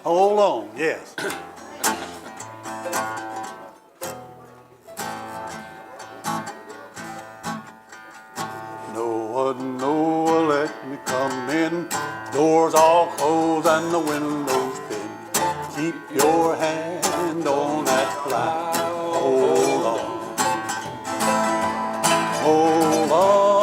Hold on, yes. No, let me come in. Doors all closed and the windows thin. Keep your hand on that plow. Hold on. Hold on.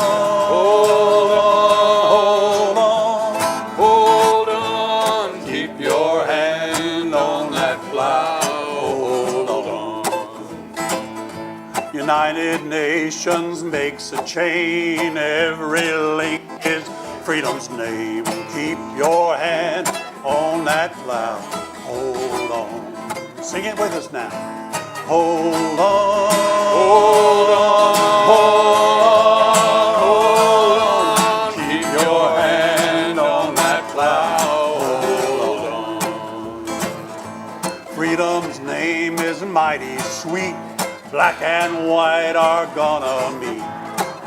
Hold on. Hold on. Keep your hand on that plow. Hold on. United Nations makes a chain. Every link is freedom's name. Keep your hand on that plow. Hold on. Sing it with us now. Hold on. Hold on. Hold on. Keep your hand on that plow. Hold on. Freedom's name is mighty sweet. Black and white are gonna meet.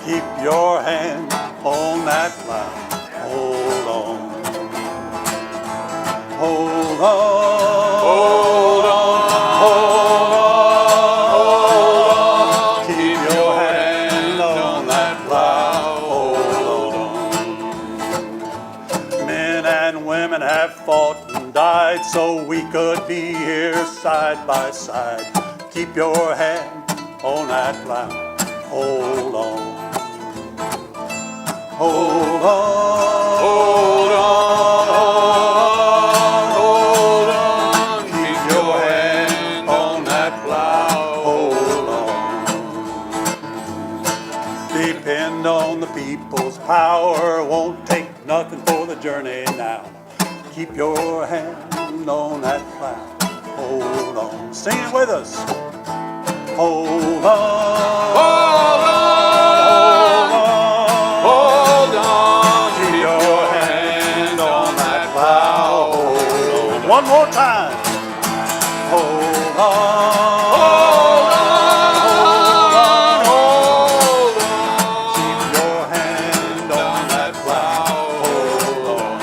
Keep your hand on that plow. Hold on. Hold on. Hold on. Hold on. Keep your hand on that plow. Hold on. Men and women have fought and died so we could be here side by side. Keep your hand on that plow. Hold on. Hold on. Hold on. Hold on. Keep your hand on that plow. Hold on. Depend on the people's power. Won't take nothing for the journey now. Keep your hand on that plow. Hold on. Sing it with us. Hold on. Hold on. Hold on. Keep your hand on that plow. Hold on. One more time. Hold on. Hold on. Hold on. Keep your hand on that plow. Hold on.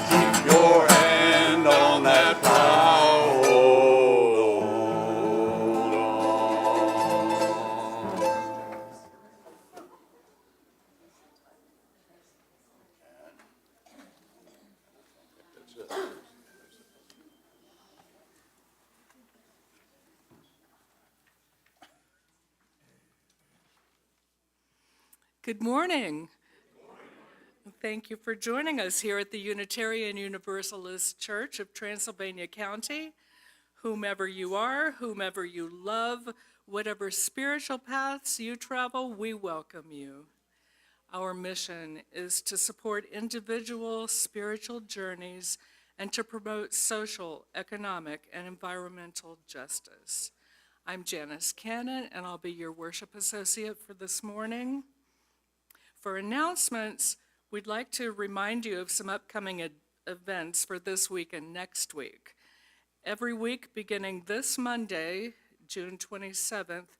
Keep your hand on that plow. Good morning. Thank you for joining us here at the Unitarian Universalist Church of Transylvania County. Whomever you are, whomever you love, whatever spiritual paths you travel, we welcome you. Our mission is to support individual spiritual journeys and to promote social, economic, and environmental justice. I'm Janice Cannon, and I'll be your worship associate for this morning. For announcements, we'd like to remind you of some upcoming events for this week and next week. Every week, beginning this Monday, June 27th,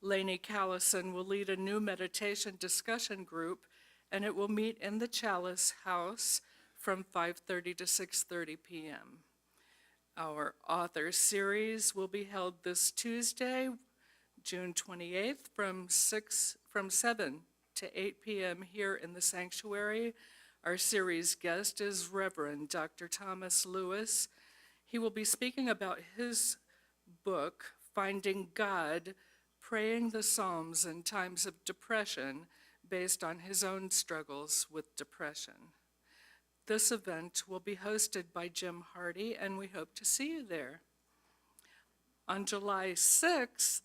Lainey Callison will lead a new meditation discussion group, and it will meet in the Chalice House from 5:30 to 6:30 p.m. Our author series will be held this Tuesday, June 28th, from 7 to 8 p.m. here in the sanctuary. Our series guest is Reverend Dr. Thomas Lewis. He will be speaking about his book, Finding God, Praying the Psalms in Times of Depression, based on his own struggles with depression. This event will be hosted by Jim Hardy, and we hope to see you there. On July 6th,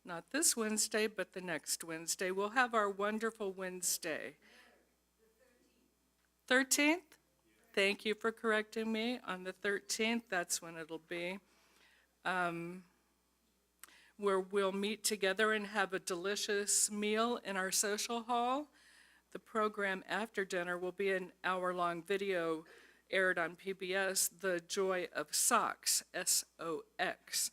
not this Wednesday, but the next Wednesday, we'll have our wonderful Wednesday. 13th? Thank you for correcting me. On the 13th, that's when it'll be, where we'll meet together and have a delicious meal in our social hall. The program after dinner will be an hour-long video aired on PBS, The Joy of Socks, S-O-X.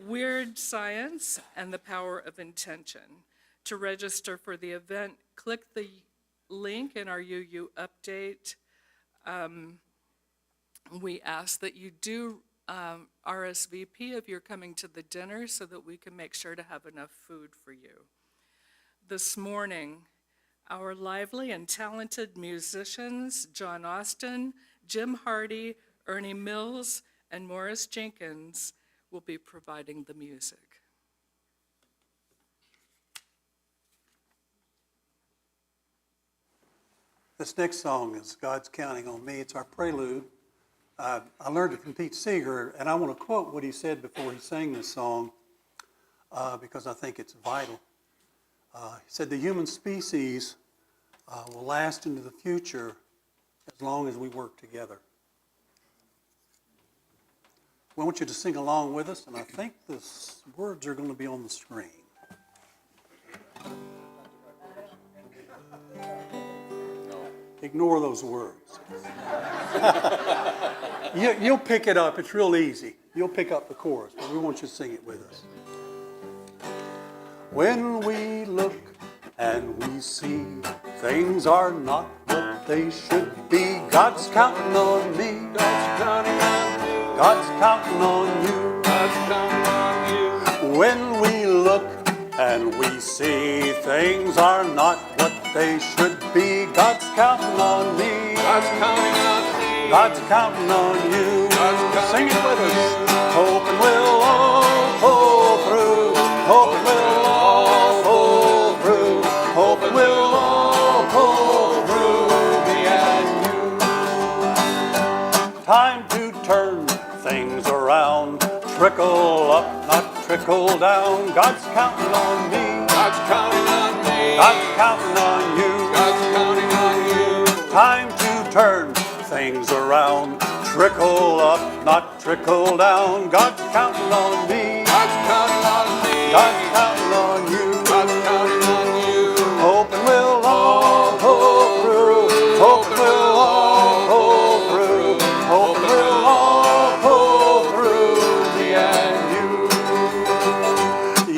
Weird Science and the Power of Intention. To register for the event, click the link in our UU update. We ask that you do RSVP if you're coming to the dinner so that we can make sure to have enough food for you. This morning, our lively and talented musicians, John Austin, Jim Hardy, Ernie Mills, and Morris Jenkins, will be providing the music. This next song is God's Counting on Me. It's our prelude. I learned it from Pete Seeger, and I want to quote what he said before he sang this song because I think it's vital. He said, the human species will last into the future as long as we work together. We want you to sing along with us, and I think the words are going to be on the screen. Ignore those words. You'll pick it up. It's real easy. You'll pick up the chorus, but we want you to sing it with us. When we look and we see things are not what they should be, God's counting on me. God's counting on me. God's counting on you. God's counting on you. When we look and we see things are not what they should be, God's counting on me. God's counting on me. God's counting on you. Sing it with us. Hoping we'll all pull through. Hoping we'll all pull through. Hoping we'll all pull through. Me and you. Time to turn things around. Trickle up, not trickle down. God's counting on me. God's counting on me. God's counting on you. God's counting on you. Time to turn things around. Trickle up, not trickle down. God's counting on me. God's counting on me. God's counting on you. God's counting on you. Hoping we'll all pull through. Hoping we'll all pull through. Hoping we'll all pull through. Me and you.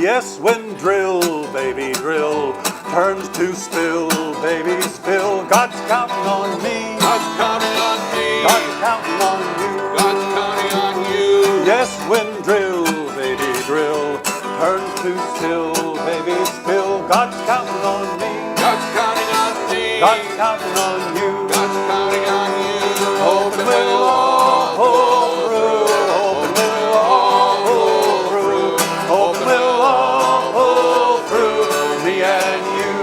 Yes, when drill, baby, drill turns to spill, baby, spill. God's counting on me. God's counting on me. God's counting on you. God's counting on you. Yes, when drill, baby, drill turns to spill, baby, spill. God's counting on me. God's counting on me. God's counting on you. God's counting on you. Hoping we'll all pull through. Hoping we'll all pull through. Hoping we'll all pull through. Me and you.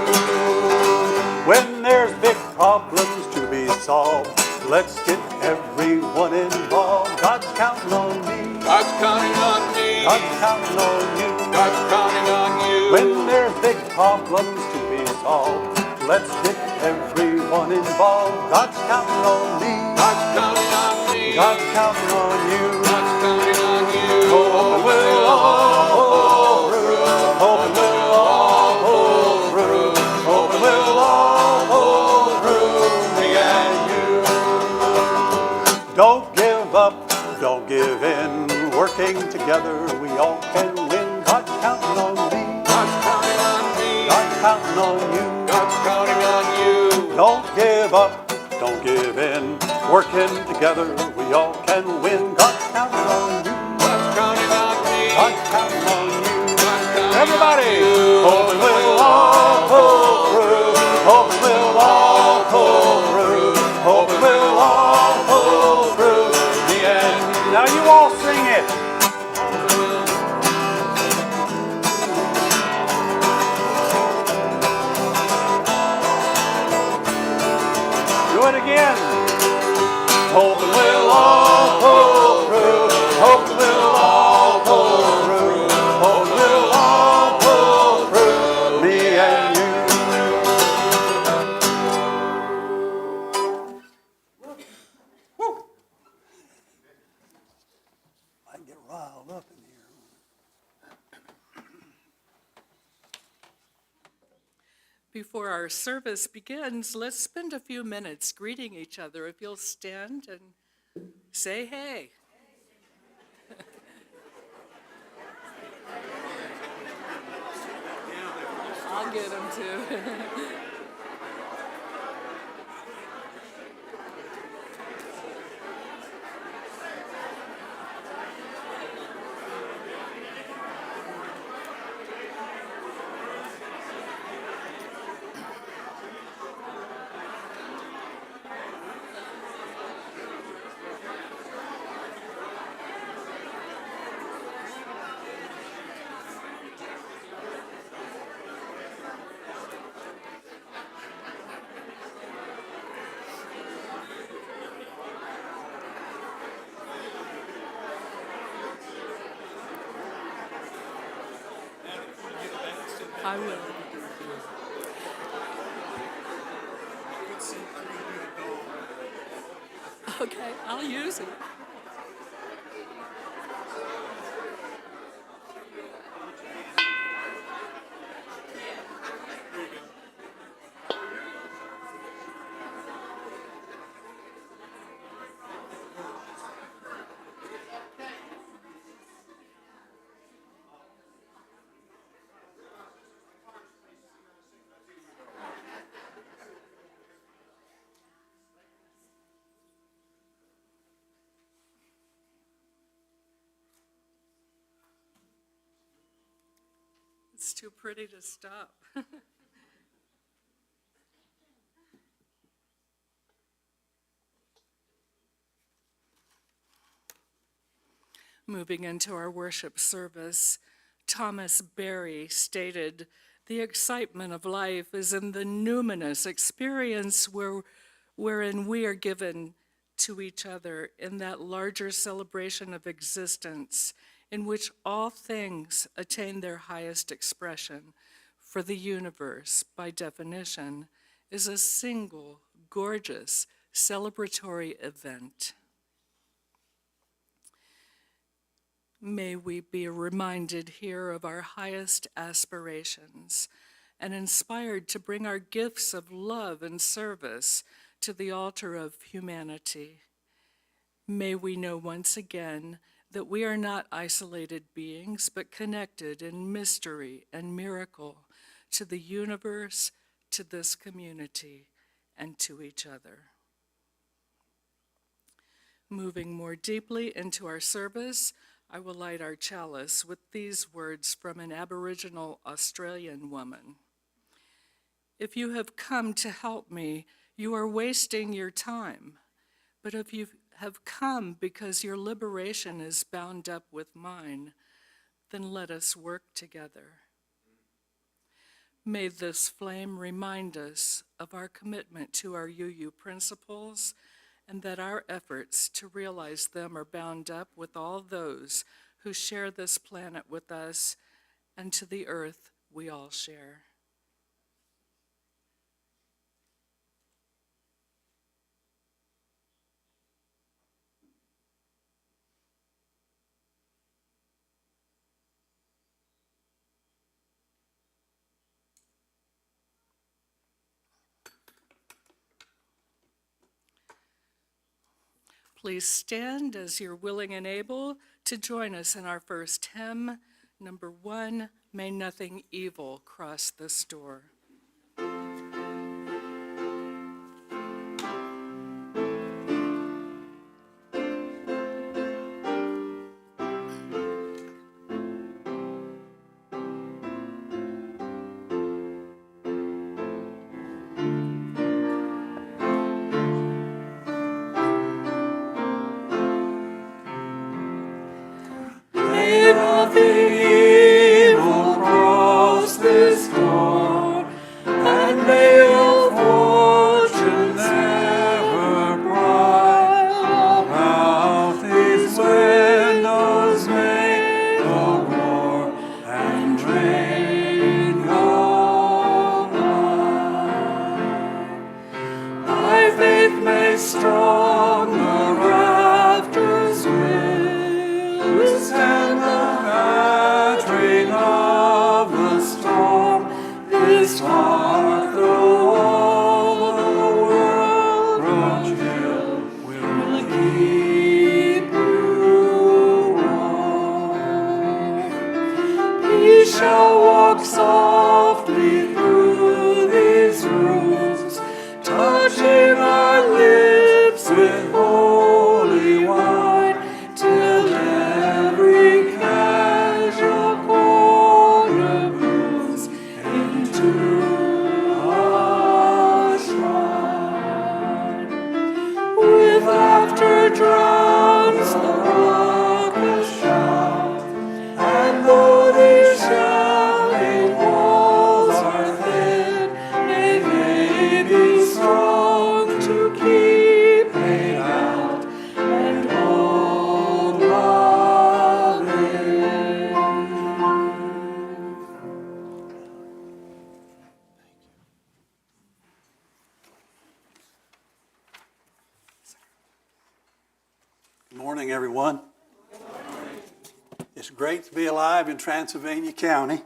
When there's big problems to be solved, let's get everyone involved. God's counting on me. God's counting on me. God's counting on you. God's counting on you. When there's big problems to be solved, let's get everyone involved. God's counting on me. God's counting on me. God's counting on you. God's counting on you. Hoping we'll all pull through. Hoping we'll all pull through. Hoping we'll all pull through. Me and you. Don't give up. Don't give in. Working together, we all can win. God's counting on me. God's counting on me. God's counting on you. God's counting on you. Don't give up. Don't give in. Working together, we all can win. God's counting on you. God's counting on me. God's counting on you. God's counting everybody. On you. Hoping we'll all pull through. Hoping we'll all pull through. Hoping we'll all pull through. The end. Now you all sing it. Do it again. Hoping we'll all pull through. Hoping we'll all pull through. Hoping we'll all pull through. Me and you. Woo. I get riled up in here. Before our service begins, let's spend a few minutes greeting each other. If you'll stand and say hey. I'll get them too. I will. Okay, I'll use it. It's too pretty to stop. Moving into our worship service, Thomas Berry stated, "The excitement of life is in the numinous experience wherein we are given to each other in that larger celebration of existence in which all things attain their highest expression, for the universe, by definition, is a single, gorgeous, celebratory event." May we be reminded here of our highest aspirations and inspired to bring our gifts of love and service to the altar of humanity. May we know once again that we are not isolated beings, but connected in mystery and miracle to the universe, to this community, and to each other. Moving more deeply into our service, I will light our chalice with these words from an Aboriginal Australian woman. "If you have come to help me, you are wasting your time. But if you have come because your liberation is bound up with mine, then let us work together." May this flame remind us of our commitment to our UU principles, and that our efforts to realize them are bound up with all those who share this planet with us and to the earth we all share. Please stand as you're willing and able to join us in our first hymn, number 1, "May Nothing Evil Cross This Door." Morning, everyone. It's great to be alive in Transylvania County.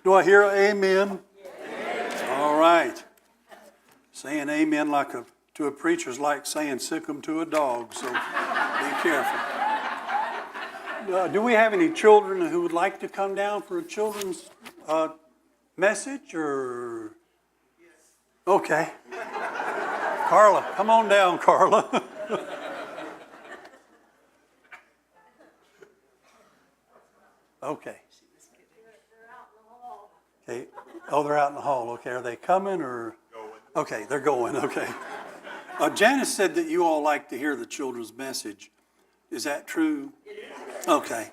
Do I hear amen? All right. Saying amen to a preacher is like saying sick 'em to a dog, so be careful. Do we have any children who would like to come down for a children's message? Or okay. Carla, come on down, Carla. Okay. Okay. Oh, they're out in the hall. Okay. Are they coming or? Going. Okay, they're going. Okay. Janice said that you all like to hear the children's message. Is that true? Yes. Okay.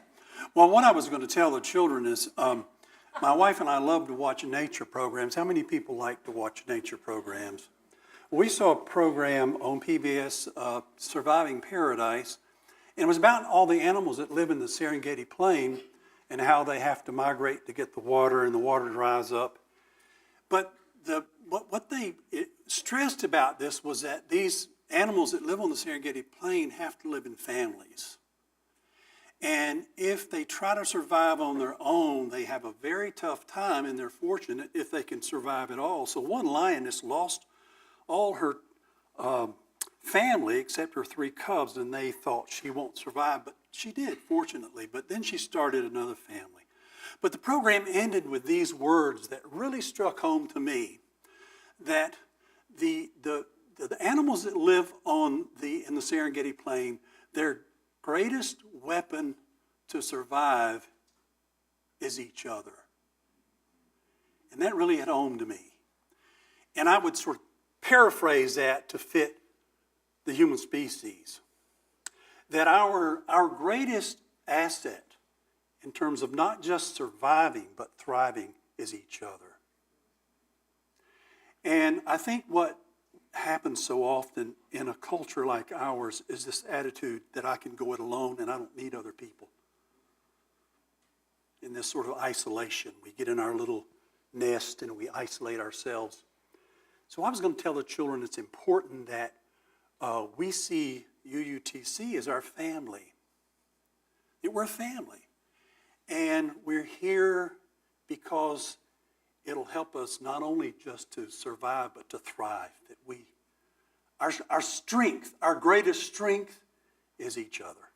Well, what I was going to tell the children is my wife and I love to watch nature programs. How many people like to watch nature programs? We saw a program on PBS, Surviving Paradise, and it was about all the animals that live in the Serengeti Plain and how they have to migrate to get the water, and the water dries up. But what they stressed about this was that these animals that live on the Serengeti Plain have to live in families. And if they try to survive on their own, they have a very tough time, and they're fortunate if they can survive at all. So one lioness lost all her family except her 3 cubs, and they thought she won't survive, but she did, fortunately. But then she started another family. But the program ended with these words that really struck home to me, that the animals that live in the Serengeti Plain, their greatest weapon to survive is each other. And that really hit home to me. And I would sort of paraphrase that to fit the human species. That our greatest asset in terms of not just surviving but thriving is each other. And I think what happens so often in a culture like ours is this attitude that I can go it alone and I don't need other people. In this sort of isolation, we get in our little nest and we isolate ourselves. So I was going to tell the children it's important that we see UUTC as our family. That we're a family. And we're here because it'll help us not only just to survive, but to thrive. That our strength, our greatest strength is each other.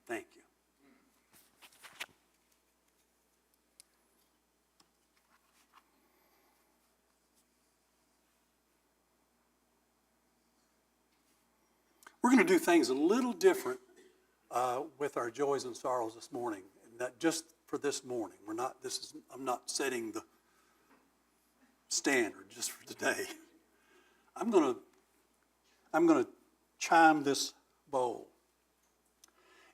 Thank you. We're going to do things a little different with our joys and sorrows this morning, and that just for this morning. I'm not setting the standard just for today. I'm going to chime this bowl,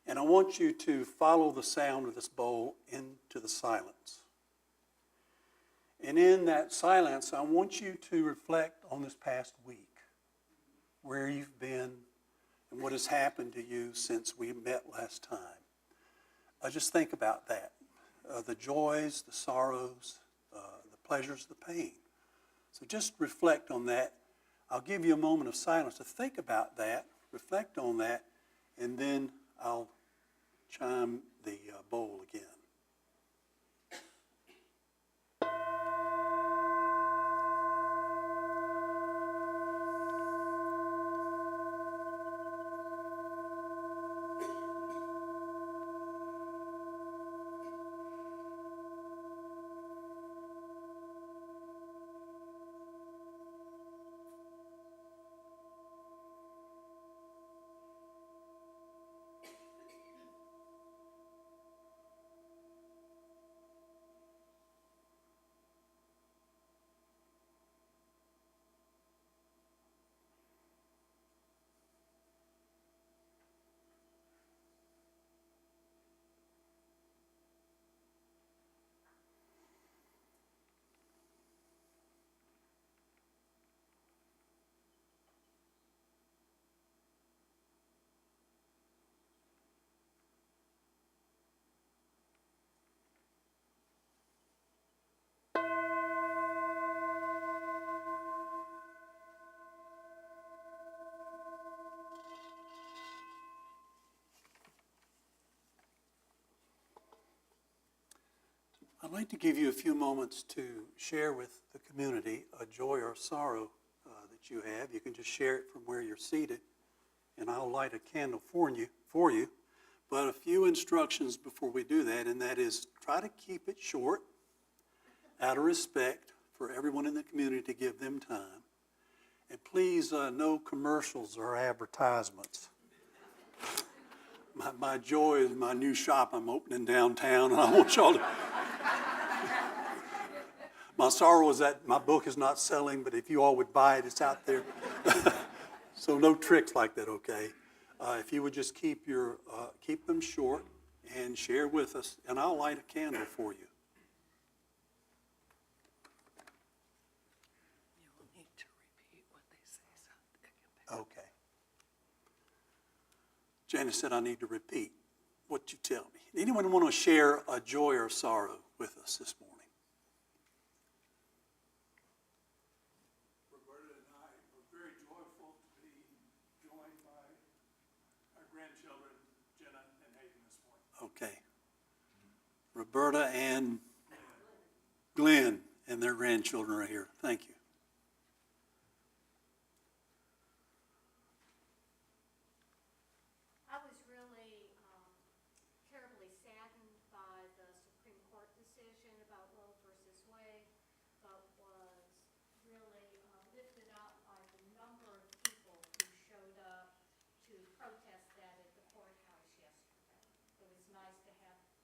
and I want you to follow the sound of this bowl into the silence. And in that silence, I want you to reflect on this past week, where you've been, and what has happened to you since we met last time. Just think about that. The joys, the sorrows, the pleasures, the pain. So just reflect on that. I'll give you a moment of silence to think about that, reflect on that, and then I'll chime the bowl again. I'd like to give you a few moments to share with the community a joy or sorrow that you have. You can just share it from where you're seated, and I'll light a candle for you. But a few instructions before we do that, and that is try to keep it short out of respect for everyone in the community to give them time. And please, no commercials or advertisements. My joy is my new shop I'm opening downtown, and I want y'all to... My sorrow is that my book is not selling, but if you all would buy it, it's out there. So no tricks like that, okay? If you would just keep them short and share with us, and I'll light a candle for you. You will need to repeat what they say so they can pick up. Okay. Janice said I need to repeat what you tell me. Anyone want to share a joy or sorrow with us this morning? Roberta and I are very joyful to be joined by our grandchildren, Jenna and Hayden, this morning. Okay. Roberta and Glenn and their grandchildren are here. Thank you. I was really terribly saddened by the Supreme Court decision about Roe versus Wade, but was really lifted up by the number of people who showed up to protest that at the courthouse yesterday. It was nice to have a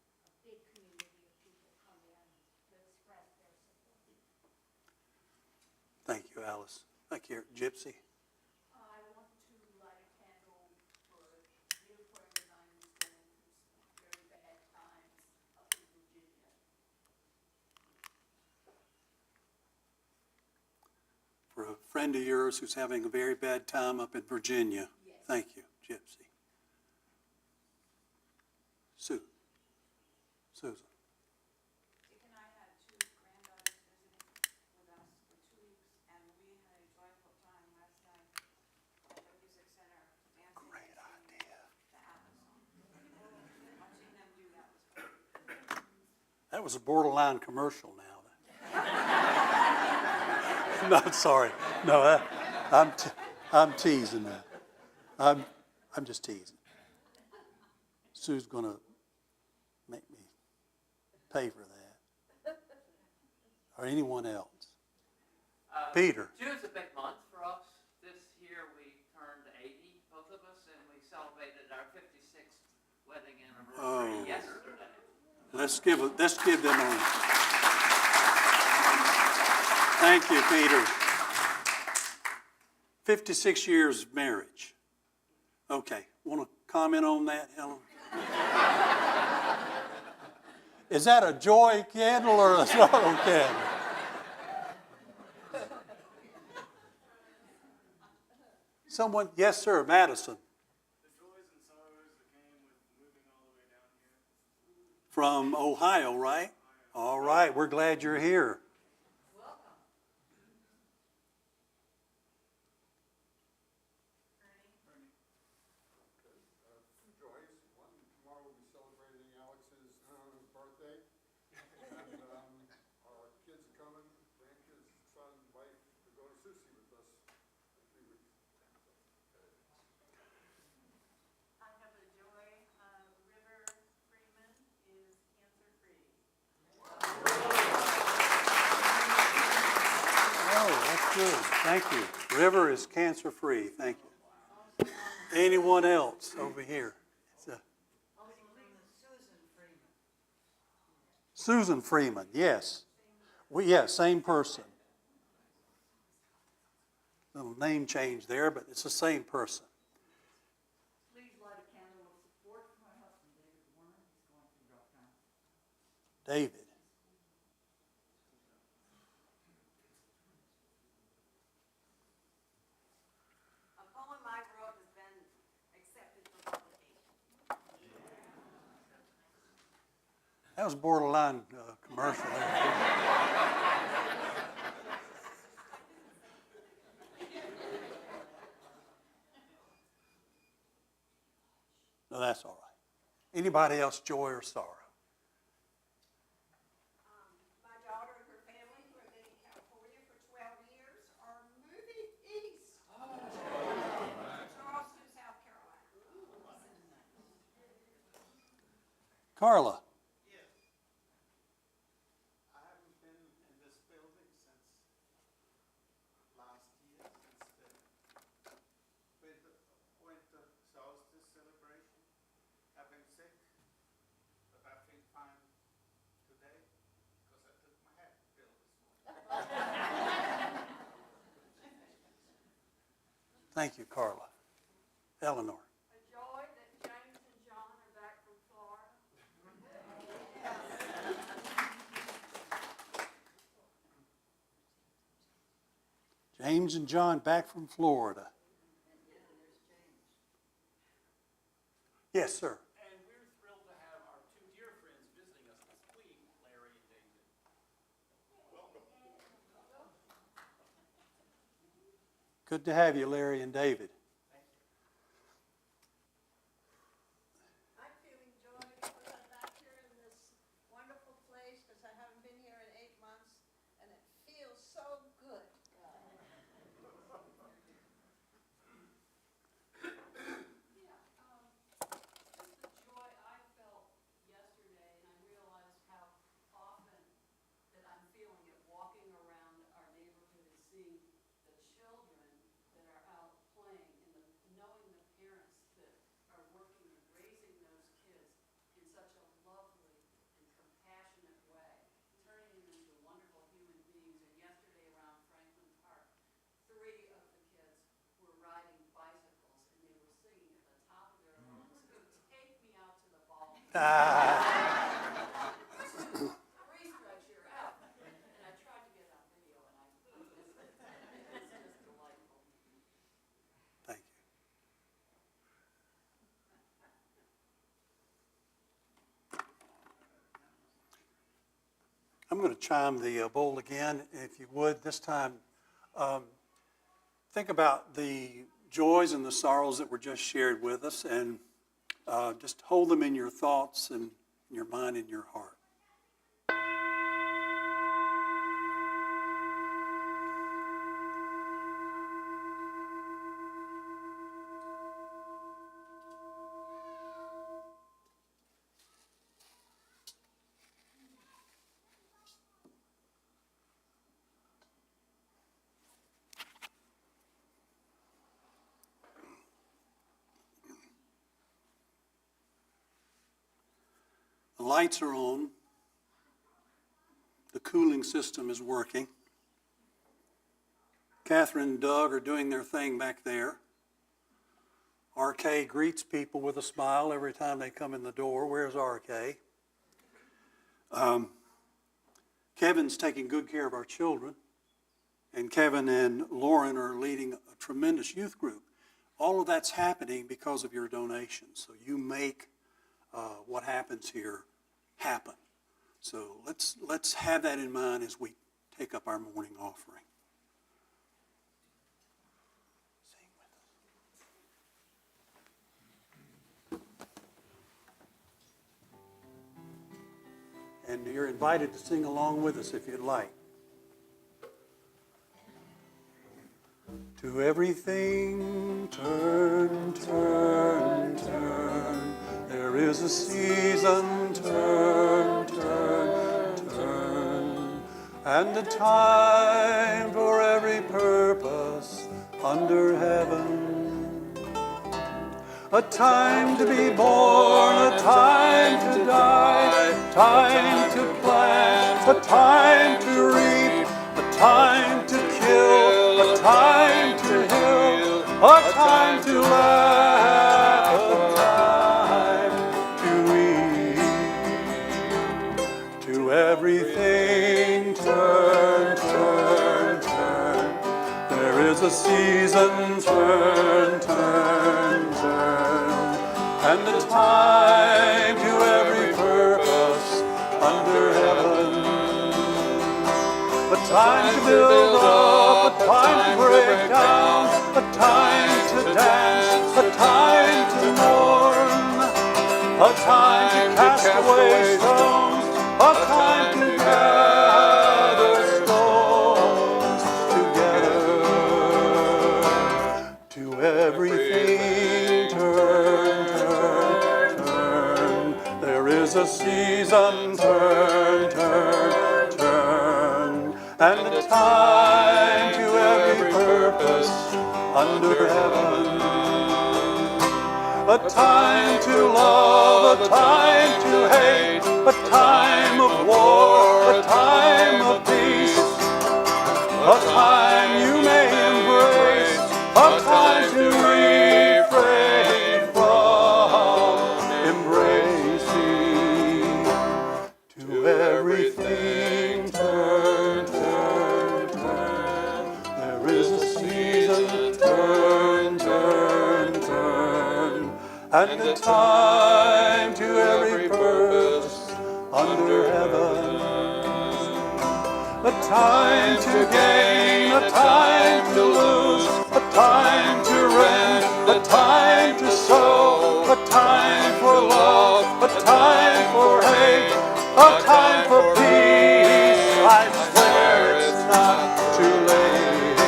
big community of people come in to express their support. Thank you, Alice. Thank you, Gypsy. I want to light a candle for a dear friend of mine who's going through some very bad times up in Virginia. For a friend of yours who's having a very bad time up in Virginia. Yes. Thank you, Gypsy. Susan. Dick and I had two granddaughters visiting with us for 2 weeks, and we had a joyful time last night at the music center, dancing Great and singing idea. the ABBA song. Watching them do that was fun. That was a borderline commercial now. No, sorry. No, I'm teasing that. I'm just teasing. Sue's going to make me pay for that. Or anyone else. Peter. June's a big month for us. This year we turned 80, both of us, and we celebrated our 56th wedding anniversary yesterday. Let's give them a... Thank you, Peter. 56 years of marriage. Okay, want to comment on that, Helen? Is that a joy candle or a sorrow candle? Someone, yes, sir, Madison. The joys and sorrows that came with moving all the way down here. From Ohio, right? All right, we're glad you're here. Two joys. One, tomorrow we'll be celebrating Alex's birthday. And our kids are coming, grandkids, son, wife, to go to sushi with us for 3 weeks. I have a joy. River Freeman is cancer-free. Oh, that's good. Thank you. River is cancer-free. Thank you. Anyone else over here? Susan Freeman, yes. Same person. Little name change there, but it's the same person. Please light a candle of support for my husband, David Warner. He's going through rough times. David. A poem I wrote has been accepted for publication. That was borderline commercial there. No, that's all right. Anybody else, joy or sorrow? Carla. Yes. I haven't been in this building since last year, since the winter solstice celebration. I've been sick, but I feel fine today because I took my head pill this morning. Thank you, Carla. Eleanor. A joy that James and John are back from Florida. James and John back from Florida. Yes, sir. And we're thrilled to have our two dear friends visiting us this week, Larry and David. Good to have you, Larry and David. I'm feeling joy because I'm back here in this wonderful place because I haven't been here in 8 months and it feels so good. Just the joy I felt yesterday, and I realized how often that I'm feeling it walking around our neighborhood and seeing the children that are out playing and knowing the parents that are working and raising those kids in such a lovely and compassionate way, turning them into wonderful human beings. And yesterday around Franklin Park, 3 of the kids were riding bicycles and they were singing at the top of their lungs, "Take me out to the ball." Re-stretch your out. And I tried to get it on video and it's just delightful. Thank you. I'm going to chime the bowl again, if you would. This time, think about the joys and the sorrows that were just shared with us, and just hold them in your thoughts and in your mind and your heart. The lights are on. The cooling system is working. Catherine and Doug are doing their thing back there. RK greets people with a smile every time they come in the door. Where's RK? Kevin's taking good care of our children. And Kevin and Lauren are leading a tremendous youth group. All of that's happening because of your donations. So you make what happens here happen. So let's have that in mind as we take up our morning offering. Sing with us. And you're invited to sing along with us if you'd like. To everything turn, turn, turn. There is a season, turn, turn, turn. And a time for every purpose under heaven. A time to be born, a time to die, time to plant, a time to reap, a time to kill, a time to heal, a time to laugh, a time to eat. To everything turn, turn, turn. There is a season, turn, turn, turn. And a time to every purpose under heaven. A time to build up, a time to break down, a time to dance, a time to mourn, a time to cast away stones, a time to gather stones together. To everything turn, turn, turn. There is a a season, turn, turn, turn, and a time to every purpose under heaven. A time to love, a time to hate, a time of war, a time of peace, a time you may embrace, a time to refrain from embracing. To everything turn, turn, turn. There is a season, turn, turn, turn, and a time to every purpose under heaven. A time to gain, a time to lose, a time to rend, a time to sow, a time for love, a time for hate, a time for peace. I swear it's not too late.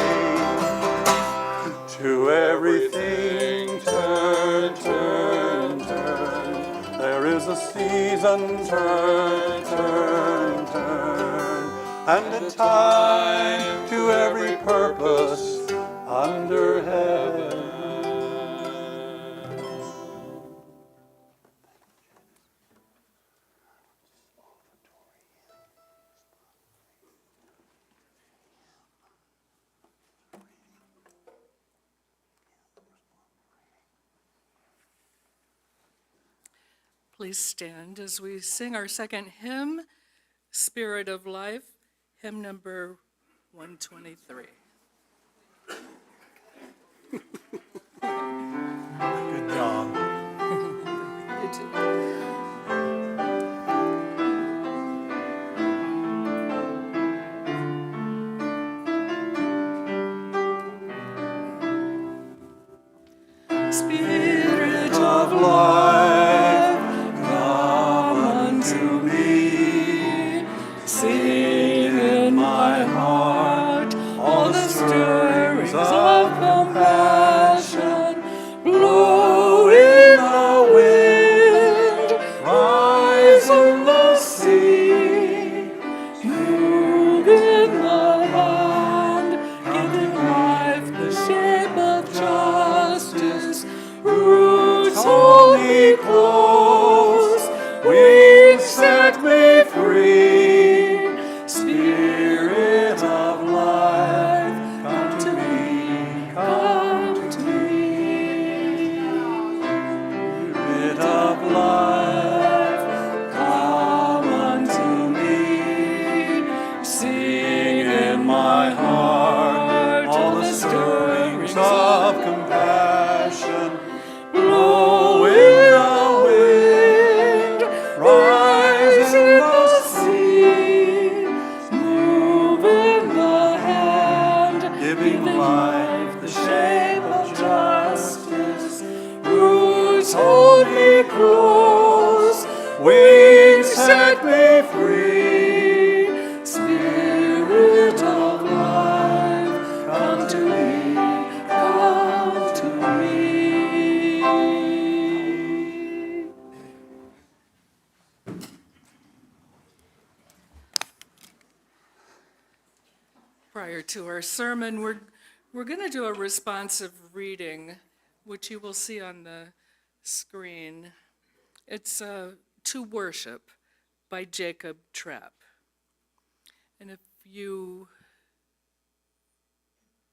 To everything turn, turn, turn. There is a season, turn, turn, turn, and a time to every purpose under heaven. Please stand as we sing our second hymn, Spirit of Life, hymn number 123. Good job. You too. Spirit of life, come unto me. Sing in my heart all the stirrings of compassion. Blow in the wind, rise in the sea. Move in the hand, giving life the shape of justice. Roots hold me close, wings set me free. Spirit of life, come to me, come to me. Spirit of life, come unto me. Sing in my heart all the stirrings of compassion. Blow in the wind, rise in the sea, move in the hand, giving life the shape of justice. Roots hold me close, wings set me free. Spirit of life, come to me, come to me. Prior to our sermon, we're going to do a responsive reading, which you will see on the screen. It's To Worship by Jacob Trapp. And if you,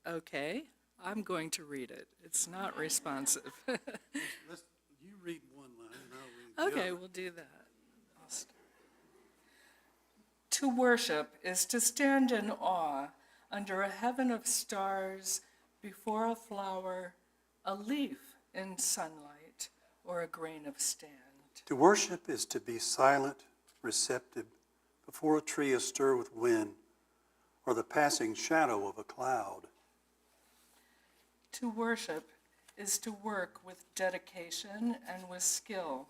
okay, I'm going to read it. It's not responsive. You read one line and I'll read the Okay, other. we'll do that. I'll start. To worship is to stand in awe under a heaven of stars, before a flower, a leaf in sunlight, or a grain of sand. To worship is to be silent, receptive, before a tree astir with wind, or the passing shadow of a cloud. To worship is to work with dedication and with skill.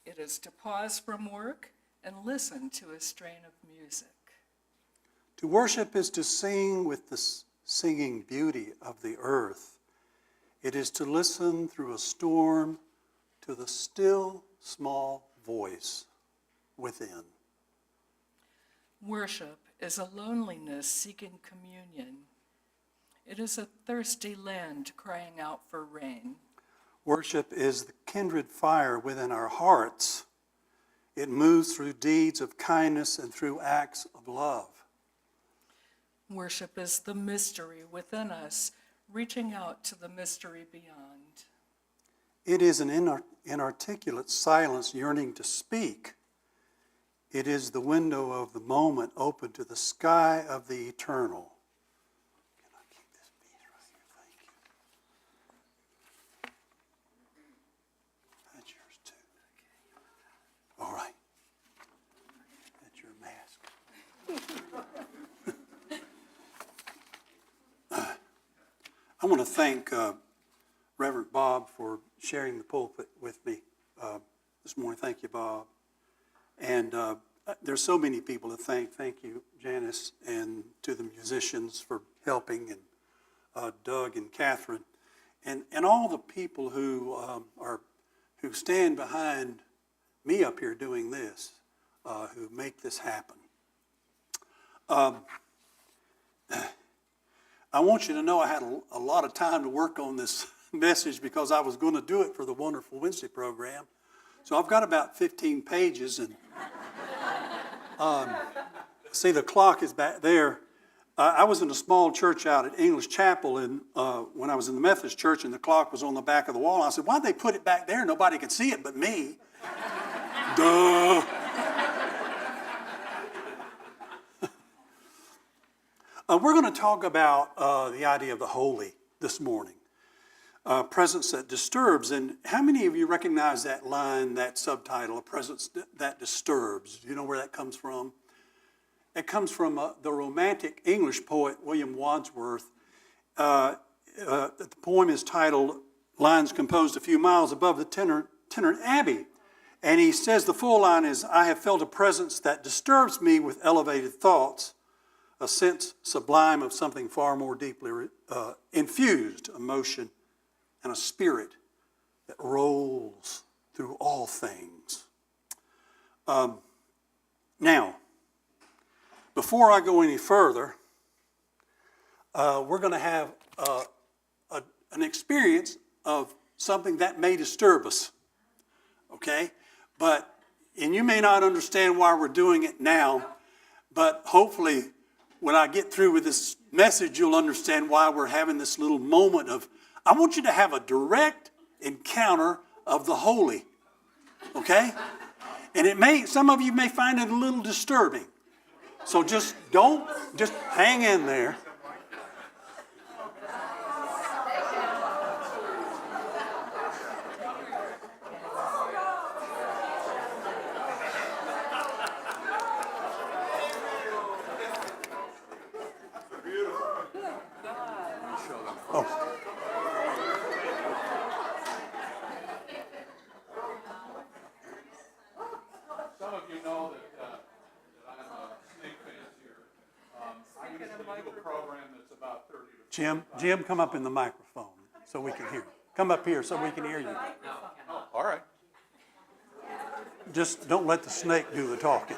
It is to pause from work and listen to a strain of music. To worship is to sing with the singing beauty of the earth. It is to listen through a storm to the still small voice within. Worship is a loneliness seeking communion. It is a thirsty land crying out for rain. Worship is the kindred fire within our hearts. It moves through deeds of kindness and through acts of love. Worship is the mystery within us, reaching out to the mystery beyond. It is an inarticulate silence yearning to speak. It is the window of the moment open to the sky of the eternal. Can I keep this piece right here? Thank you. That's yours too. All right. That's your mask. I want to thank Reverend Bob for sharing the pulpit with me this morning. Thank you, Bob. And there's so many people to thank. Thank you, Janice, and to the musicians for helping, and Doug and Catherine, and all the people who who stand behind me up here doing this, who make this happen. I want you to know I had a lot of time to work on this message because I was going to do it for the Wonderful Wednesday program. So I've got about 15 pages, and see, the clock is back there. I was in a small church out at English Chapel, and when I was in the Methodist church, and the clock was on the back of the wall. I said, why'd they put it back there? Nobody could see it but me. Duh. We're going to talk about the idea of the holy this morning. Presence that disturbs. And how many of you recognize that line, that subtitle, a presence that disturbs? Do you know where that comes from? It comes from the Romantic English poet William Wordsworth. The poem is titled Lines Composed a Few Miles Above the Tennant Abbey. And he says the full line is, I have felt a presence that disturbs me with elevated thoughts, a sense sublime of something far more deeply infused emotion, and a spirit that rolls through all things. Now, before I go any further, we're going to have an experience of something that may disturb us, okay? And you may not understand why we're doing it now, but hopefully when I get through with this message, you'll understand why we're having this little moment of, I want you to have a direct encounter of the holy, okay? And some of you may find it a little disturbing. So just hang in there. Some of you know that I'm a snake fan here. I usually do a program that's about 30 to Jim, come up in the microphone so we can hear you. Come up here so we can hear you. Oh, all right. Just don't let the snake do the talking.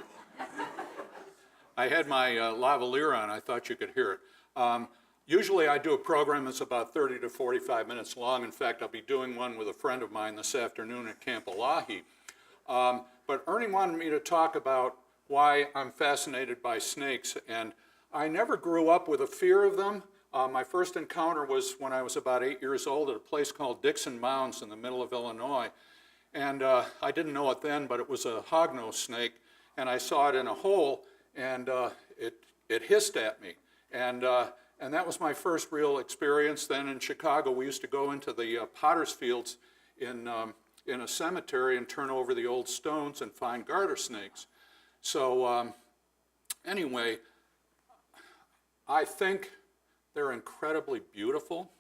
I had my lavalier on. I thought you could hear it. Usually I do a program that's about 30 to 45 minutes long. In fact, I'll be doing one with a friend of mine this afternoon at Camp Elahi. But Ernie wanted me to talk about why I'm fascinated by snakes. And I never grew up with a fear of them. My first encounter was when I was about 8 years old at a place called Dixon Mounds in the middle of Illinois. And I didn't know it then, but it was a hognose snake. And I saw it in a hole, and it hissed at me. And that was my first real experience. Then in Chicago, we used to go into the potter's fields in a cemetery and turn over the old stones and find garter snakes. So anyway, I think they're incredibly beautiful.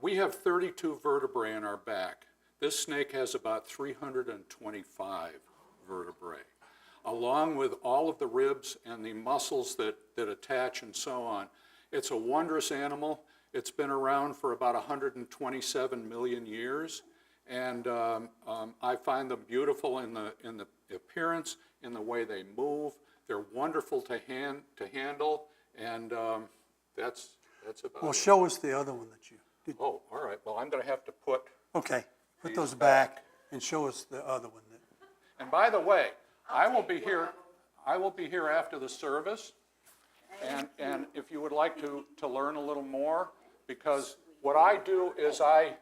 We have 32 vertebrae in our back. This snake has about 325 vertebrae, along with all of the ribs and the muscles that attach and so on. It's a wondrous animal. It's been around for about 127 million years. And I find them beautiful in the appearance, in the way they move. They're wonderful to handle, and that's about Well, it. show us the other one that you did. Oh, all right. Well, I'm going to have to put. Okay, put These those back. back and show us the other one. And by the way, I will be here after the service, and if you would like to learn a little more, because what I do is I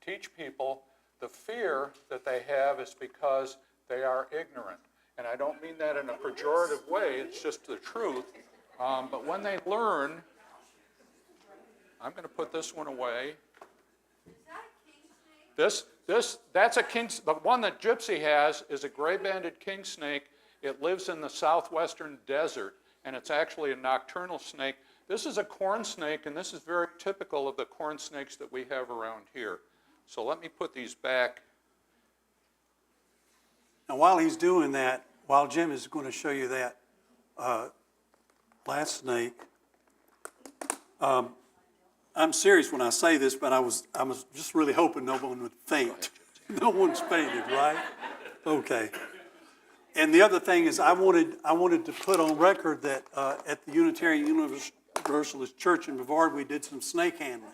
teach people the fear that they have is because they are ignorant. And I don't mean that in a pejorative way, it's just the truth. But when they learn, I'm going to put this one away. That's a king. The one that Gypsy has is a gray-banded king snake. It lives in the southwestern desert, and it's actually a nocturnal snake. This is a corn snake, and this is very typical of the corn snakes that we have around here. So let me put these back. Now, while he's doing that, while Jim is going to show you that last snake, I'm serious when I say this, but I was just really hoping no one would faint. No one's fainted, right? Okay. And the other thing is, I wanted to put on record that at the Unitarian Universalist Church in Brevard, we did some snake handling.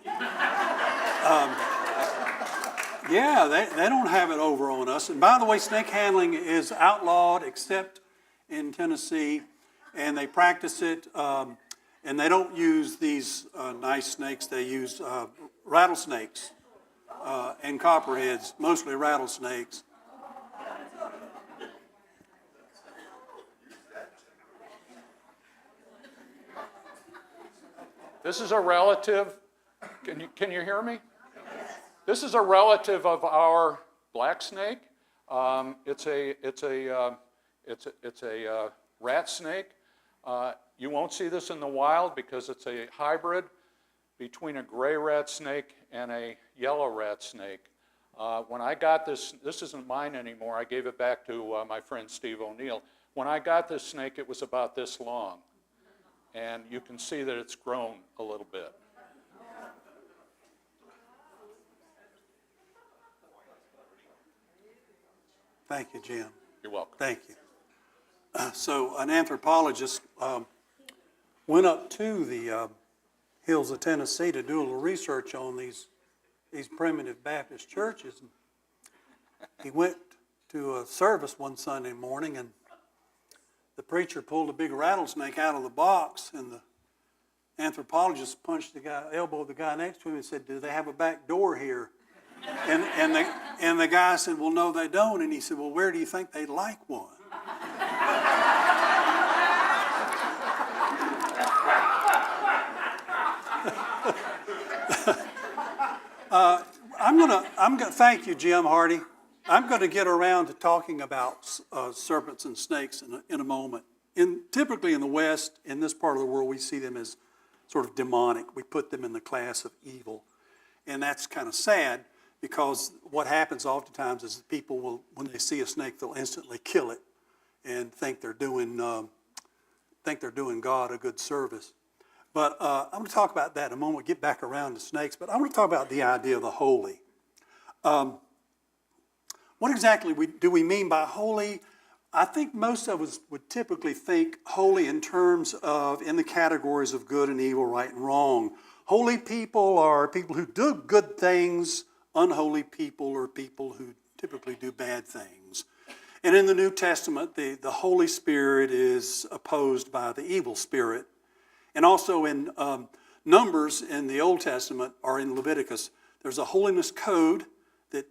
Yeah, they don't have it over on us. And by the way, snake handling is outlawed except in Tennessee, and they practice it. And they don't use these nice snakes. They use rattlesnakes and copperheads, mostly rattlesnakes. This is a relative. Can you hear me? This is a relative of our black snake. It's a rat snake. You won't see this in the wild because it's a hybrid between a gray rat snake and a yellow rat snake. When I got this isn't mine anymore. I gave it back to my friend Steve O'Neill. When I got this snake, it was about this long. And you can see that it's grown a little bit. Thank you, Jim. You're welcome. Thank you. So an anthropologist went up to the hills of Tennessee to do a little research on these primitive Baptist churches. He went to a service one Sunday morning, and the preacher pulled a big rattlesnake out of the box, and the anthropologist elbowed the guy next to him and said, "Do they have a back door here?" And the guy said, "Well, no, they don't." And he said, "Well, where do you think they'd like one?" Thank you, Jim Hardy. I'm going to get around to talking about serpents and snakes in a moment. Typically in the West, in this part of the world, we see them as sort of demonic. We put them in the class of evil. And that's kind of sad, because what happens oftentimes is that people will, when they see a snake, they'll instantly kill it and think they're doing God a good service. But I'm going to talk about that in a moment. We'll get back around to snakes. But I want to talk about the idea of the holy. What exactly do we mean by holy? I think most of us would typically think holy in terms of, in the categories of good and evil, right and wrong. Holy people are people who do good things. Unholy people are people who typically do bad things. And in the New Testament, the Holy Spirit is opposed by the evil spirit. And also in Numbers in the Old Testament, or in Leviticus, there's a holiness code that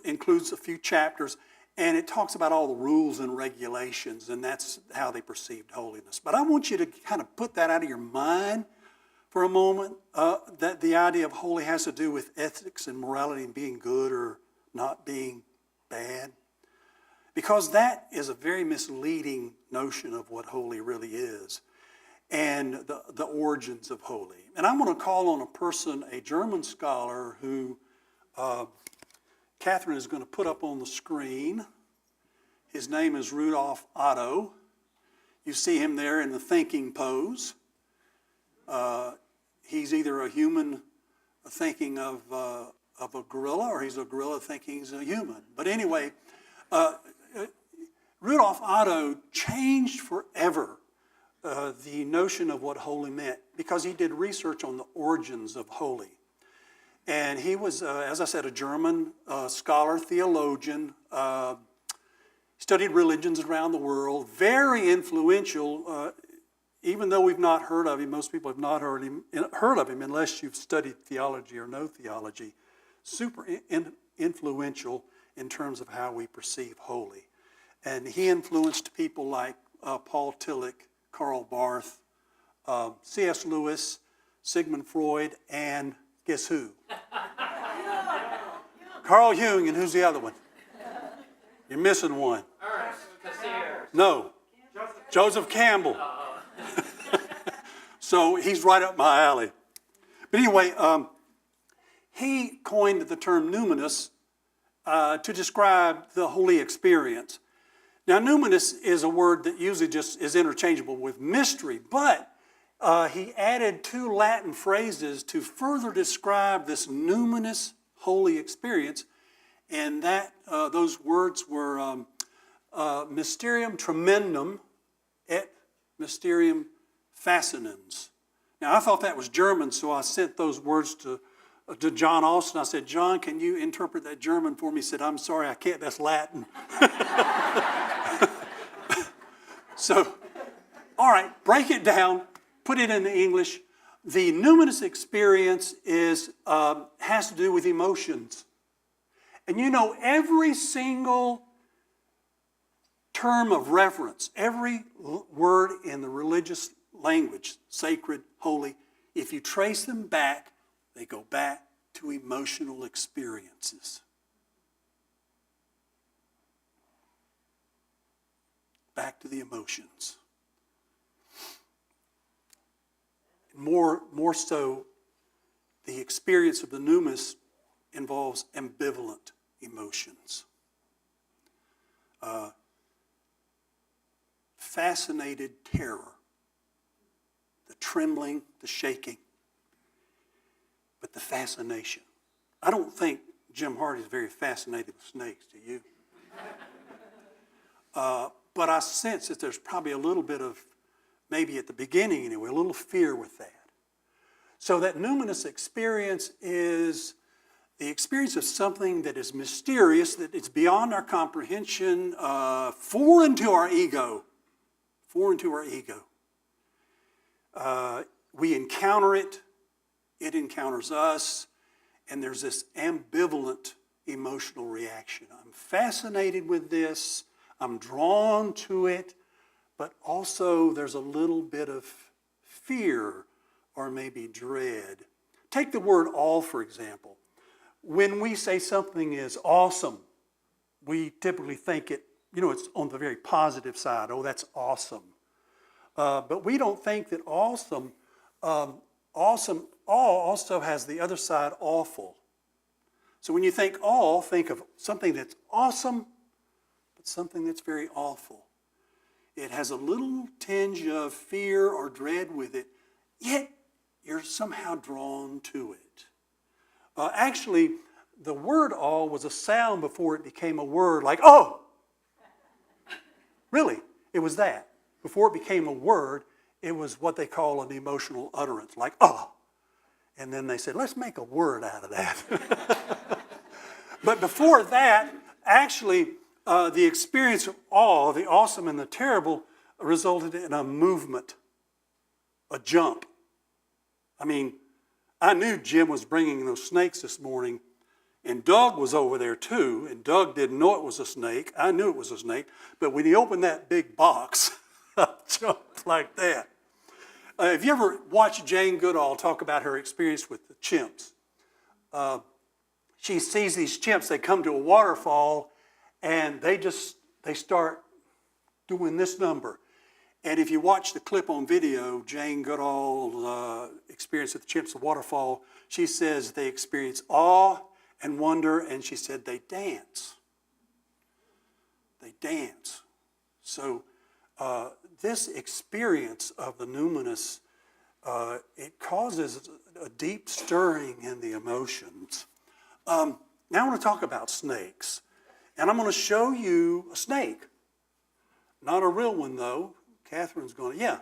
includes a few chapters, and it talks about all the rules and regulations, and that's how they perceived holiness. But I want you to kind of put that out of your mind for a moment, that the idea of holy has to do with ethics and morality and being good or not being bad. Because that is a very misleading notion of what holy really is and the origins of holy. And I'm going to call on a person, a German scholar who Catherine is going to put up on the screen. His name is Rudolf Otto. You see him there in the thinking pose. He's either a human thinking of of a gorilla, or he's a gorilla thinking he's a human. But anyway, Rudolf Otto changed forever the notion of what holy meant, because he did research on the origins of holy. And he was, as I said, a German scholar, theologian, studied religions around the world, very influential, even though we've not heard of him. Most people have not heard of him unless you've studied theology or know theology. Super influential in terms of how we perceive holy. And he influenced people like Paul Tillich, Karl Barth, C.S. Lewis, Sigmund Freud, and guess who? Carl Jung, and who's the other one? You're missing one. No, Joseph Campbell. So he's right up my alley. But anyway, he coined the term numinous to describe the holy experience. Now, numinous is a word that usually just is interchangeable with mystery, but he added 2 Latin phrases to further describe this numinous holy experience, and those words were mysterium tremendum et mysterium fascinans. Now, I thought that was German, so I sent those words to John Austin. I said, John, can you interpret that German for me? He said, I'm sorry, I can't, that's Latin. So, all right, break it down, put it into English. The numinous experience has to do with emotions. And you know, every single term of reference, every word in the religious language, sacred, holy, if you trace them back, they go back to emotional experiences. Back to the emotions. More so, the experience of the numinous involves ambivalent emotions. Fascinated terror, the trembling, the shaking, but the fascination. I don't think Jim Hardy is very fascinated with snakes, do you? But I sense that there's probably a little bit of, maybe at the beginning anyway, a little fear with that. So that numinous experience is the experience of something that is mysterious, that it's beyond our comprehension, foreign to our ego. Foreign to our ego. We encounter it, it encounters us, and there's this ambivalent emotional reaction. I'm fascinated with this, I'm drawn to it, but also there's a little bit of fear or maybe dread. Take the word all, for example. When we say something is awesome, we typically think it, it's on the very positive side. Oh, that's awesome. But we don't think that awesome also has the other side, awful. So when you think all, think of something that's awesome, but something that's very awful. It has a little tinge of fear or dread with it, yet you're somehow drawn to it. Actually, the word all was a sound before it became a word, like, oh! Really, it was that. Before it became a word, it was what they call an emotional utterance, like, oh! And then they said, let's make a word out of that. But before that, actually, the experience of awe, the awesome and the terrible, resulted in a movement, a jump. I mean, I knew Jim was bringing those snakes this morning, and Doug was over there too, and Doug didn't know it was a snake. I knew it was a snake, but when he opened that big box, I jumped like that. Have you ever watched Jane Goodall talk about her experience with the chimps? She sees these chimps, they come to a waterfall, and they start doing this number. And if you watch the clip on video, Jane Goodall's experience with the chimps at the waterfall, she says they experience awe and wonder, and she said they dance. They dance. So this experience of the numinous, it causes a deep stirring in the emotions. Now I want to talk about snakes. And I'm going to show you a snake. Not a real one, though. Catherine's going to, yeah.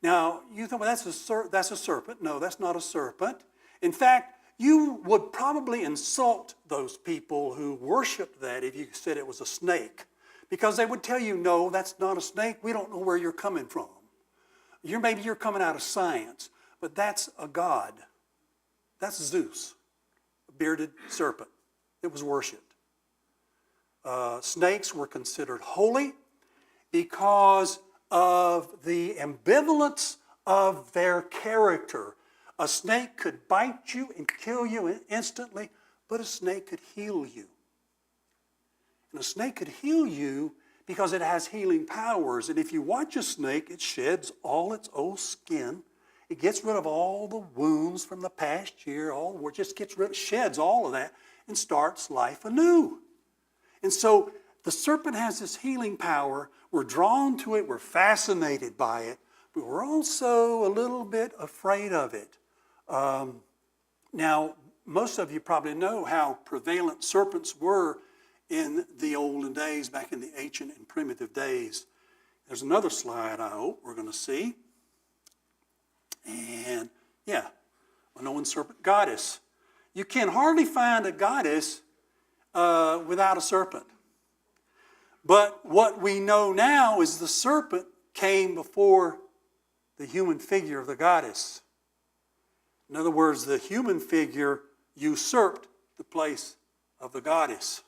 Now, you thought, well, that's a serpent. No, that's not a serpent. In fact, you would probably insult those people who worshiped that if you said it was a snake. Because they would tell you, no, that's not a snake. We don't know where you're coming from. Maybe you're coming out of science. But that's a god. That's Zeus, a bearded serpent that was worshipped. Snakes were considered holy because of the ambivalence of their character. A snake could bite you and kill you instantly, but a snake could heal you. And a snake could heal you because it has healing powers. And if you watch a snake, it sheds all its old skin. It gets rid of all the wounds from the past year, sheds all of that and starts life anew. And so the serpent has this healing power. We're drawn to it. We're fascinated by it. But we're also a little bit afraid of it. Now, most of you probably know how prevalent serpents were in the olden days, back in the ancient and primitive days. There's another slide, I hope, we're going to see. And, yeah, a known serpent goddess. You can hardly find a goddess without a serpent. But what we know now is the serpent came before the human figure of the goddess. In other words, the human figure usurped the place of the goddess.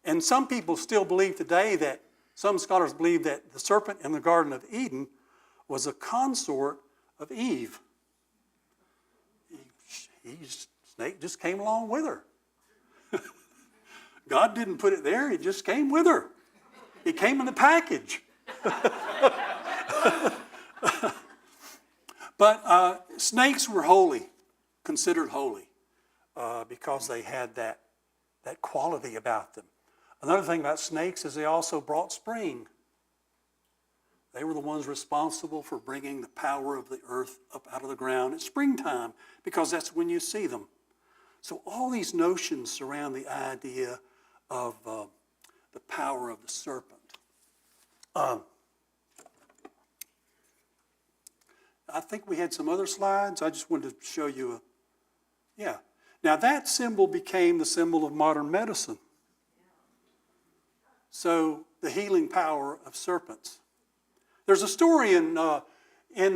And some people still believe today some scholars believe that the serpent in the Garden of Eden was a consort of Eve. Snake just came along with her. God didn't put it there, it just came with her. It came in the package. But snakes were holy, considered holy, because they had that quality about them. Another thing about snakes is they also brought spring. They were the ones responsible for bringing the power of the earth up out of the ground at springtime, because that's when you see them. So all these notions surround the idea of the power of the serpent. I think we had some other slides. I just wanted to show you yeah. Now that symbol became the symbol of modern medicine. So the healing power of serpents. There's a story in the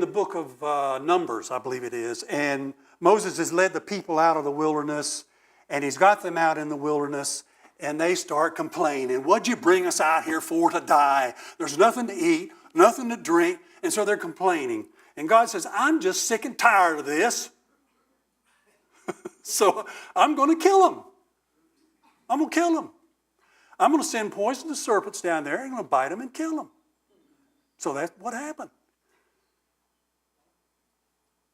book of Numbers, I believe it is, and Moses has led the people out of the wilderness, and he's got them out in the wilderness, and they start complaining. What'd you bring us out here for, to die? There's nothing to eat, nothing to drink, and so they're complaining. And God says, I'm just sick and tired of this. So I'm going to kill them. I'm going to kill them. I'm going to send poisonous serpents down there. I'm going to bite them and kill them. So that's what happened.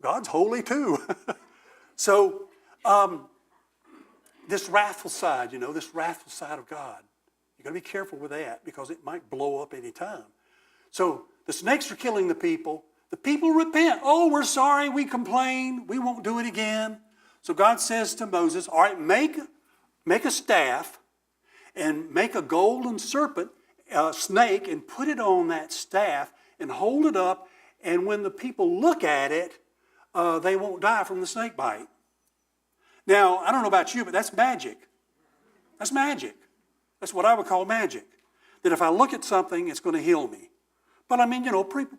God's holy too. So this wrathful side, this wrathful side of God, you've got to be careful with that because it might blow up any time. So the snakes are killing the people. The people repent. Oh, we're sorry, we complained, we won't do it again. So God says to Moses, all right, make a staff and make a golden serpent, snake, and put it on that staff and hold it up, and when the people look at it, they won't die from the snake bite. Now, I don't know about you, but that's magic. That's magic. That's what I would call magic. That if I look at something, it's going to heal me. But I mean,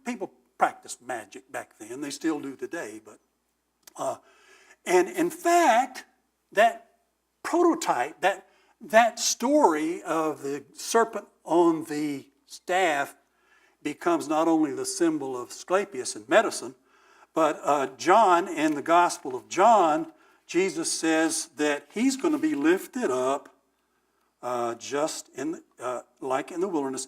people practiced magic back then. They still do today. But and in fact, that prototype, that story of the serpent on the staff becomes not only the symbol of Asclepius in medicine, but John, in the Gospel of John, Jesus says that he's going to be lifted up just like in the wilderness.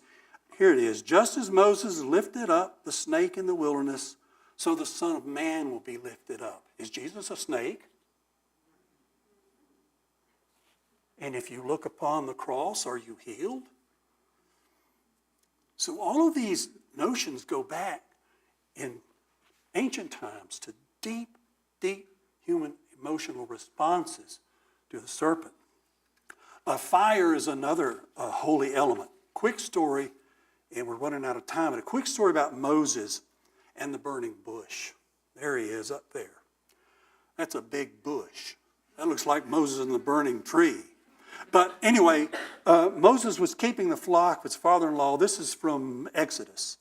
Here it is. Just as Moses lifted up the snake in the wilderness, so the Son of Man will be lifted up. Is Jesus a snake? And if you look upon the cross, are you healed? So all of these notions go back in ancient times to deep, deep human emotional responses to the serpent. Fire is another holy element. Quick story, and we're running out of time, but a quick story about Moses and the burning bush. There he is up there. That's a big bush. That looks like Moses and the burning tree. But anyway, Moses was keeping the flock of his father-in-law. This is from Exodus.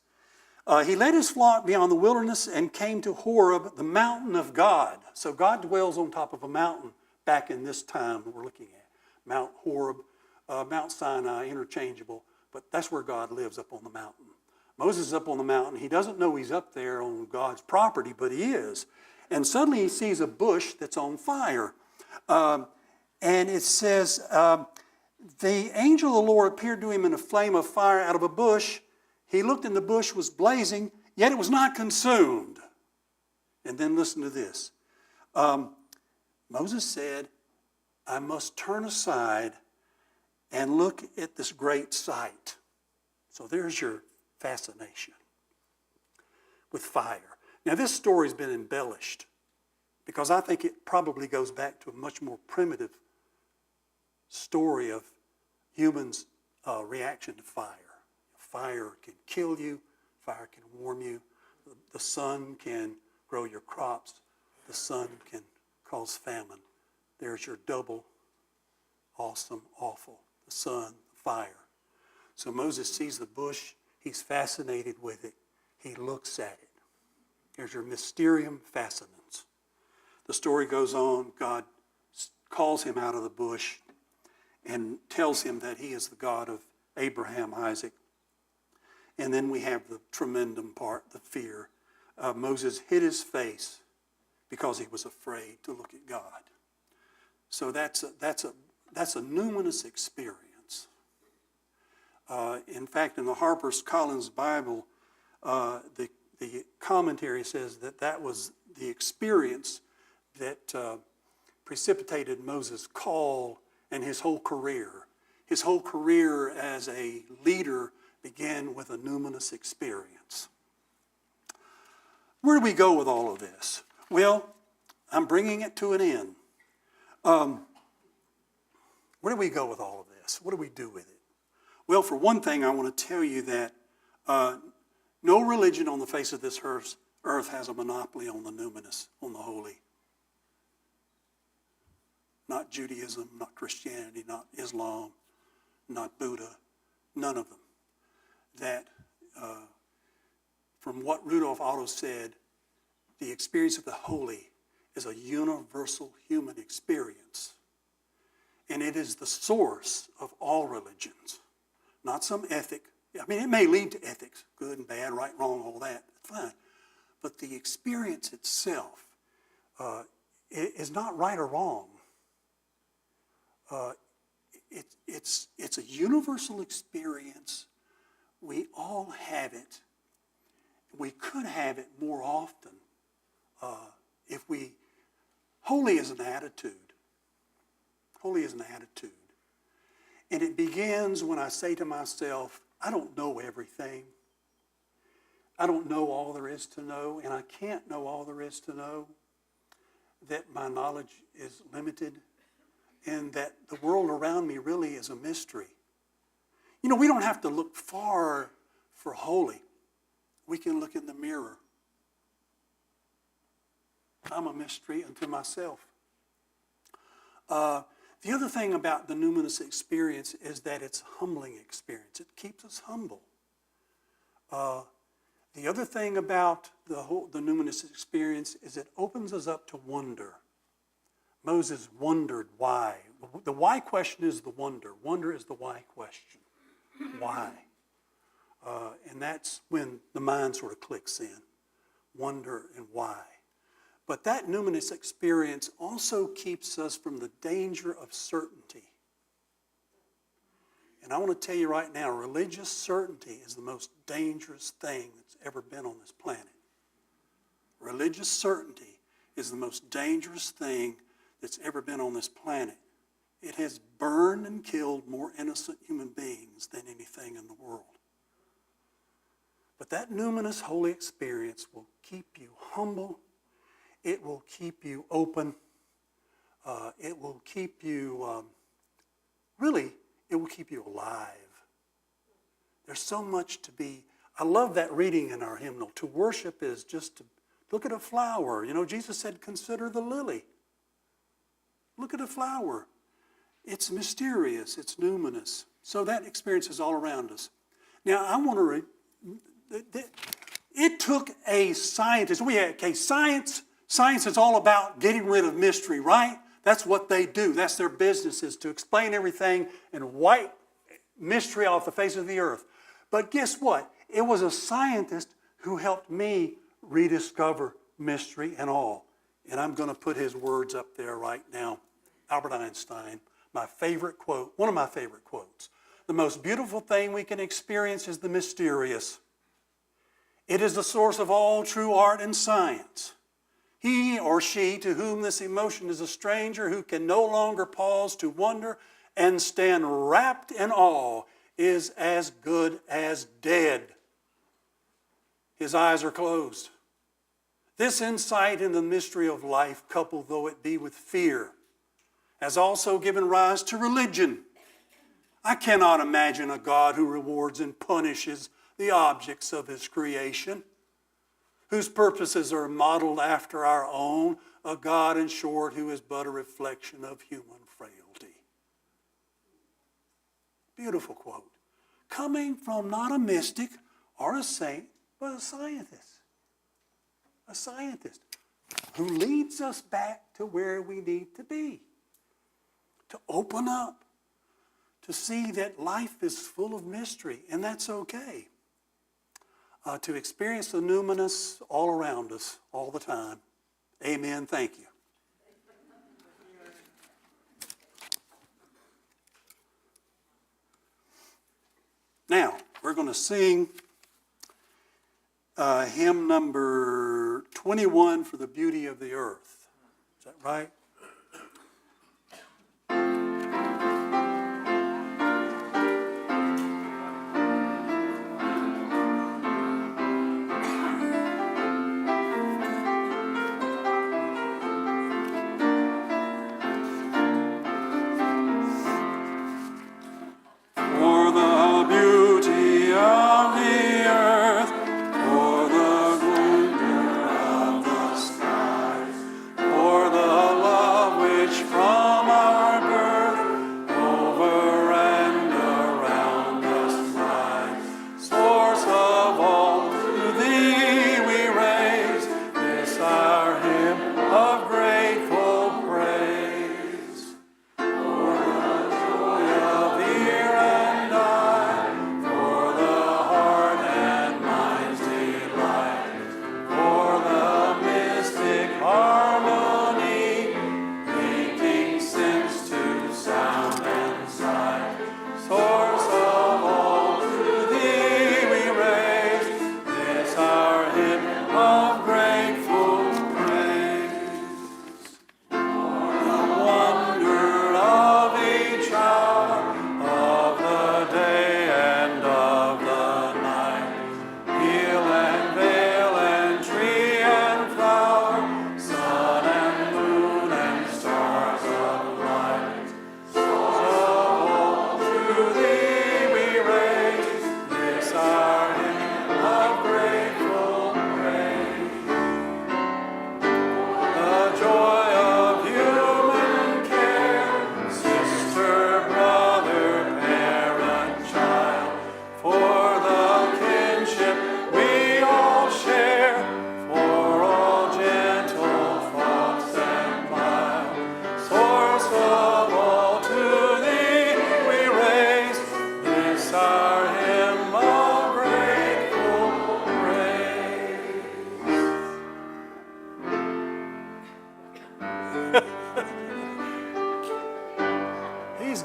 He led his flock beyond the wilderness and came to Horeb, the mountain of God. So God dwells on top of a mountain back in this time we're looking at. Mount Horeb, Mount Sinai, interchangeable, but that's where God lives, up on the mountain. Moses is up on the mountain. He doesn't know he's up there on God's property, but he is. And suddenly he sees a bush that's on fire. And it says, the angel of the Lord appeared to him in a flame of fire out of a bush. He looked, and the bush was blazing, yet it was not consumed. And then listen to this. Moses said, I must turn aside and look at this great sight. So there's your fascination with fire. Now this story's been embellished because I think it probably goes back to a much more primitive story of humans' reaction to fire. Fire can kill you. Fire can warm you. The sun can grow your crops. The sun can cause famine. There's your double awesome, awful. The sun, the fire. So Moses sees the bush. He's fascinated with it. He looks at it. There's your mysterium, fascinans. The story goes on. God calls him out of the bush and tells him that he is the God of Abraham, Isaac. And then we have the tremendum part, the fear. Moses hid his face because he was afraid to look at God. So that's a numinous experience. In fact, in the Harper's Collins Bible, the commentary says that was the experience that precipitated Moses' call and his whole career. His whole career as a leader began with a numinous experience. Where do we go with all of this? Well, I'm bringing it to an end. Where do we go with all of this? What do we do with it? Well, for one thing, I want to tell you that no religion on the face of this earth has a monopoly on the numinous, on the holy. Not Judaism, not Christianity, not Islam, not Buddha, none of them. That from what Rudolf Otto said, the experience of the holy is a universal human experience. And it is the source of all religions, not some ethic. I mean, it may lead to ethics, good and bad, right, wrong, all that, fine. But the experience itself is not right or wrong. It's a universal experience. We all have it. We could have it more often if we... Holy is an attitude. Holy is an attitude. And it begins when I say to myself, I don't know everything. I don't know all there is to know, and I can't know all there is to know. That my knowledge is limited, and that the world around me really is a mystery. You know, we don't have to look far for holy. We can look in the mirror. I'm a mystery unto myself. The other thing about the numinous experience is that it's a humbling experience. It keeps us humble. The other thing about the numinous experience is it opens us up to wonder. Moses wondered why. The why question is the wonder. Wonder is the why question. Why? And that's when the mind sort of clicks in. Wonder and why. But that numinous experience also keeps us from the danger of certainty. And I want to tell you right now, religious certainty is the most dangerous thing that's ever been on this planet. Religious certainty is the most dangerous thing that's ever been on this planet. It has burned and killed more innocent human beings than anything in the world. But that numinous holy experience will keep you humble. It will keep you open. it will keep you, really, it will keep you alive. There's so much to be. I love that reading in our hymnal. To worship is just to look at a flower. You know, Jesus said, consider the lily. Look at a flower. It's mysterious. It's numinous. So that experience is all around us. Now, I want to it took a scientist. Science is all about getting rid of mystery, right? That's what they do. That's their business, is to explain everything and wipe mystery off the face of the earth. But guess what? It was a scientist who helped me rediscover mystery and all. And I'm going to put his words up there right now. Albert Einstein, my favorite quote, one of my favorite quotes. The most beautiful thing we can experience is the mysterious. It is the source of all true art and science. He or she to whom this emotion is a stranger, who can no longer pause to wonder and stand rapt in awe, is as good as dead. His eyes are closed. This insight into the mystery of life, coupled though it be with fear, has also given rise to religion. I cannot imagine a God who rewards and punishes the objects of his creation, whose purposes are modeled after our own, a God, in short, who is but a reflection of human frailty. Beautiful quote. Coming from not a mystic or a saint, but a scientist. A scientist who leads us back to where we need to be. To open up, to see that life is full of mystery, and that's okay. To experience the numinous all around us all the time. Amen. Thank you. Now, we're going to sing hymn number 21, For the Beauty of the Earth. Is that right?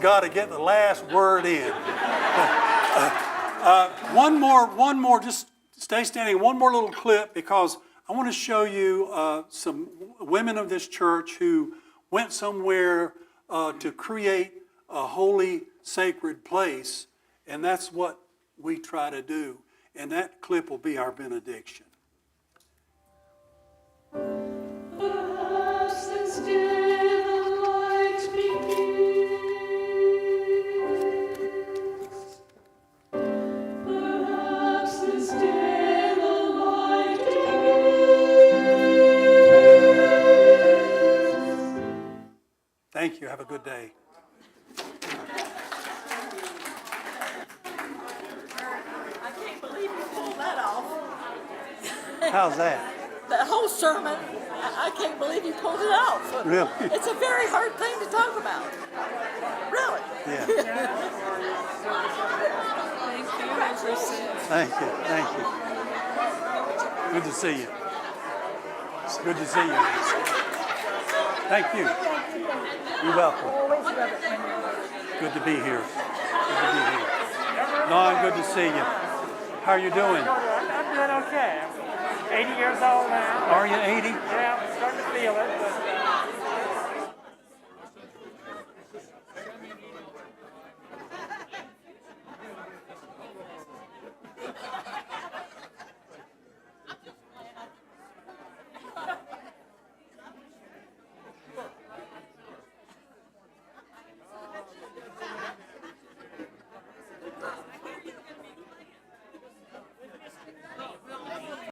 Got to get the last word in. One more, just stay standing. One more little clip, because I want to show you some women of this church who went somewhere to create a holy, sacred place, and that's what we try to do. And that clip will be our benediction. Vast and still the light Thank you. Have a good day. I can't believe you pulled that off. How's that? That whole sermon, I can't believe you pulled it off. Really? It's a very hard thing to talk about. Really. Yeah. Thank you. Thank you. Thank you. Good to see you. It's good to see you. Thank you. You're welcome. Good to be here. Good to be here. Don, good to see you. How are you doing? I'm doing okay. I'm 80 years old now. Are you 80? Yeah, I'm starting to feel it, but